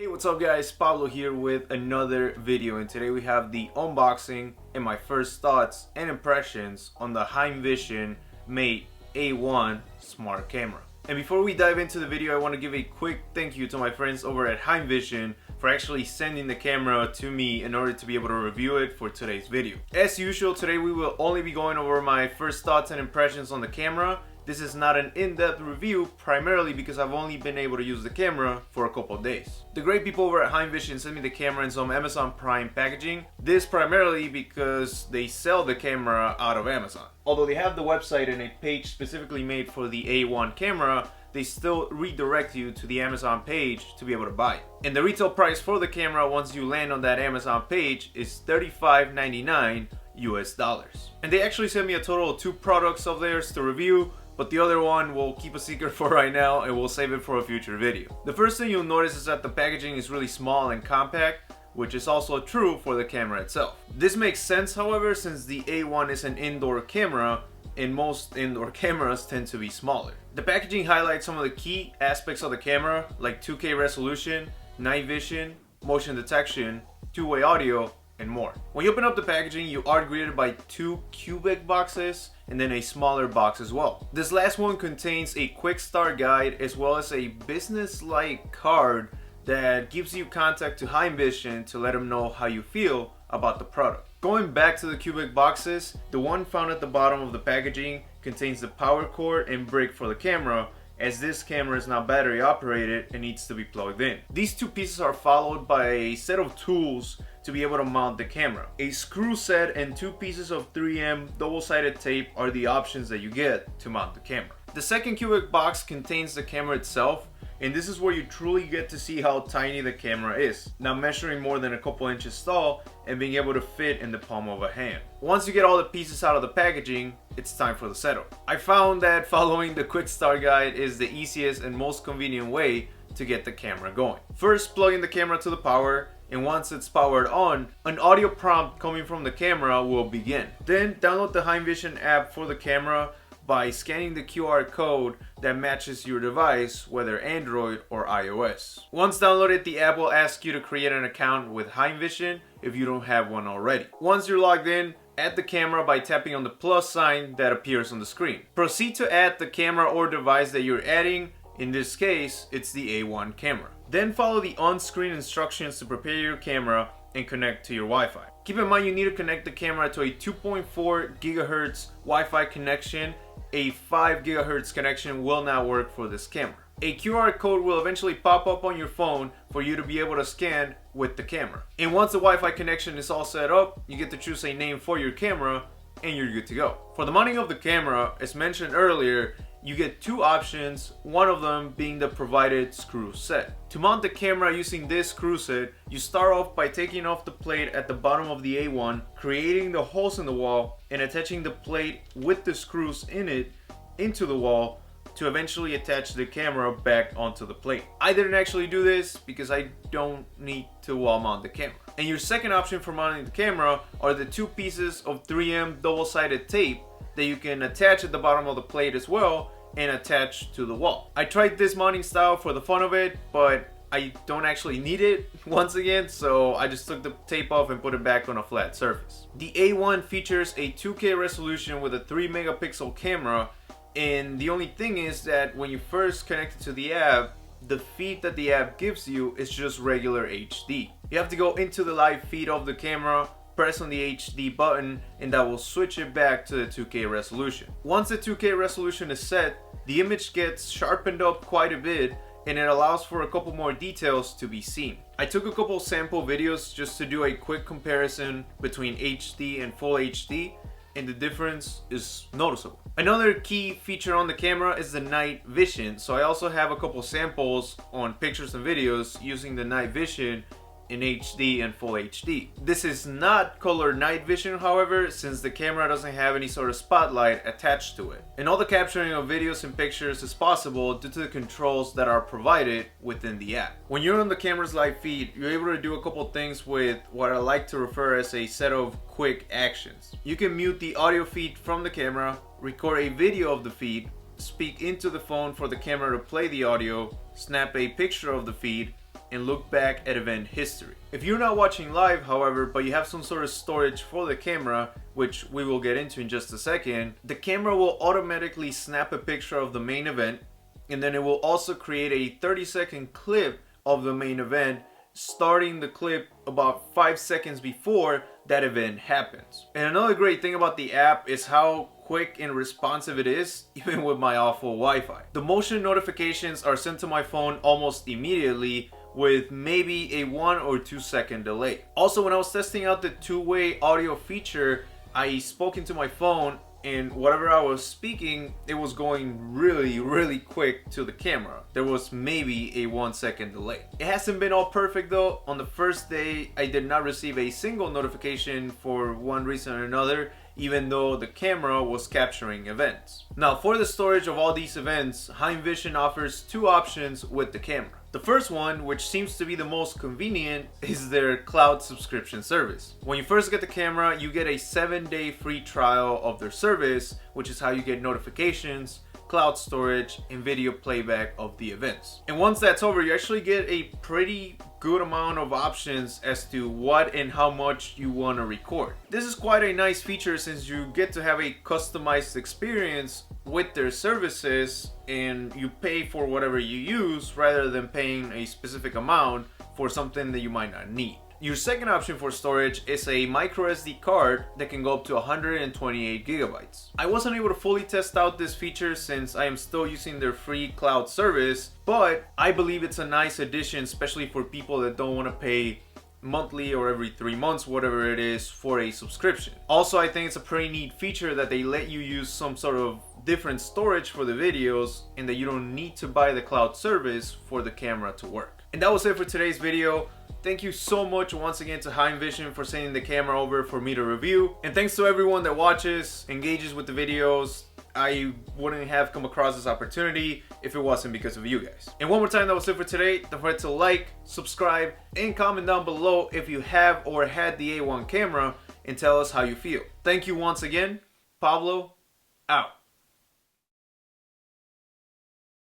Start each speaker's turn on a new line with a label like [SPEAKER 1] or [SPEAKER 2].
[SPEAKER 1] Hey, what's up guys, Pablo here with another video, and today we have the unboxing and my first thoughts and impressions on the HeimVision Mate A1 smart camera. And before we dive into the video, I want to give a quick thank you to my friends over at HeimVision for actually sending the camera to me in order to be able to review it for today's video. As usual, today we will only be going over my first thoughts and impressions on the camera. This is not an in-depth review, primarily because I've only been able to use the camera for a couple of days. The great people over at HeimVision sent me the camera in some Amazon Prime packaging. This primarily because they sell the camera out of Amazon. Although they have the website and a page specifically made for the A1 camera, they still redirect you to the Amazon page to be able to buy it. And the retail price for the camera once you land on that Amazon page is $35.99 US dollars. And they actually sent me a total of 2 products of theirs to review, but the other one we'll keep a secret for right now and we'll save it for a future video. The first thing you'll notice is that the packaging is really small and compact, which is also true for the camera itself. This makes sense, however, since the A1 is an indoor camera and most indoor cameras tend to be smaller. The packaging highlights some of the key aspects of the camera, like 2K resolution, night vision, motion detection, two-way audio, and more. When you open up the packaging, you are greeted by 2 cubic boxes and then a smaller box as well. This last one contains a quick start guide as well as a business-like card that gives you contact to HeimVision to let them know how you feel about the product. Going back to the cubic boxes, the one found at the bottom of the packaging contains the power cord and brick for the camera, as this camera is now battery operated and needs to be plugged in. These 2 pieces are followed by a set of tools to be able to mount the camera. A screw set and 2 pieces of 3M double-sided tape are the options that you get to mount the camera. The second cubic box contains the camera itself, and this is where you truly get to see how tiny the camera is, now measuring more than a couple inches tall and being able to fit in the palm of a hand. Once you get all the pieces out of the packaging, it's time for the setup. I found that following the quick start guide is the easiest and most convenient way to get the camera going. First, plug in the camera to the power, and once it's powered on, an audio prompt coming from the camera will begin. Then download the HeimVision app for the camera by scanning the QR code that matches your device, whether Android or iOS. Once downloaded, the app will ask you to create an account with HeimVision if you don't have one already. Once you're logged in, add the camera by tapping on the plus sign that appears on the screen. Proceed to add the camera or device that you're adding. In this case, it's the A1 camera. Then follow the on-screen instructions to prepare your camera and connect to your Wi-Fi. Keep in mind you need to connect the camera to a 2.4 GHz Wi-Fi connection. A 5 GHz connection will not work for this camera. A QR code will eventually pop up on your phone for you to be able to scan with the camera. And once the Wi-Fi connection is all set up, you get to choose a name for your camera and you're good to go. For the mounting of the camera, as mentioned earlier, you get 2 options, one of them being the provided screw set. To mount the camera using this screw set, you start off by taking off the plate at the bottom of the A1, creating the holes in the wall, and attaching the plate with the screws in it into the wall to eventually attach the camera back onto the plate. I didn't actually do this because I don't need to wall mount the camera. And your second option for mounting the camera are the 2 pieces of 3M double-sided tape that you can attach at the bottom of the plate as well and attach to the wall. I tried this mounting style for the fun of it, but I don't actually need it once again, so I just took the tape off and put it back on a flat surface. The A1 features a 2K resolution with a 3 megapixel camera, and the only thing is that when you first connect it to the app, the feed that the app gives you is just regular HD. You have to go into the live feed of the camera, press on the HD button, and that will switch it back to the 2K resolution. Once the 2K resolution is set, the image gets sharpened up quite a bit and it allows for a couple more details to be seen. I took a couple sample videos just to do a quick comparison between HD and full HD, and the difference is noticeable. Another key feature on the camera is the night vision, so I also have a couple samples on pictures and videos using the night vision in HD and full HD. This is not color night vision, however, since the camera doesn't have any sort of spotlight attached to it. And all the capturing of videos and pictures is possible due to the controls that are provided within the app. When you're on the camera's live feed, you're able to do a couple things with what I like to refer as a set of quick actions. You can mute the audio feed from the camera, record a video of the feed, speak into the phone for the camera to play the audio, snap a picture of the feed, and look back at event history. If you're not watching live, however, but you have some sort of storage for the camera, which we will get into in just a second, the camera will automatically snap a picture of the main event, and then it will also create a 30-second clip of the main event, starting the clip about 5 seconds before that event happens. And another great thing about the app is how quick and responsive it is, even with my awful Wi-Fi. The motion notifications are sent to my phone almost immediately, with maybe a 1 or 2 second delay. Also, when I was testing out the two-way audio feature, I spoke into my phone, and whatever I was speaking, it was going really quick to the camera. There was maybe a 1 second delay. It hasn't been all perfect though. On the first day, I did not receive a single notification for one reason or another, even though the camera was capturing events. Now, for the storage of all these events, HeimVision offers two options with the camera. The first one, which seems to be the most convenient, is their cloud subscription service. When you first get the camera, you get a 7-day free trial of their service, which is how you get notifications, cloud storage, and video playback of the events. And once that's over, you actually get a pretty good amount of options as to what and how much you want to record. This is quite a nice feature since you get to have a customized experience with their services, and you pay for whatever you use rather than paying a specific amount for something that you might not need. Your second option for storage is a micro SD card that can go up to 128 gigabytes. I wasn't able to fully test out this feature since I am still using their free cloud service, but I believe it's a nice addition, especially for people that don't want to pay monthly or every 3 months, whatever it is, for a subscription. Also, I think it's a pretty neat feature that they let you use some sort of different storage for the videos, and that you don't need to buy the cloud service for the camera to work. And that was it for today's video. Thank you so much once again to HeimVision for sending the camera over for me to review. And thanks to everyone that watches, engages with the videos. I wouldn't have come across this opportunity if it wasn't because of you guys. And one more time, that was it for today. Don't forget to like, subscribe, and comment down below if you have or had the A1 camera, and tell us how you feel. Thank you once again. Pablo, out.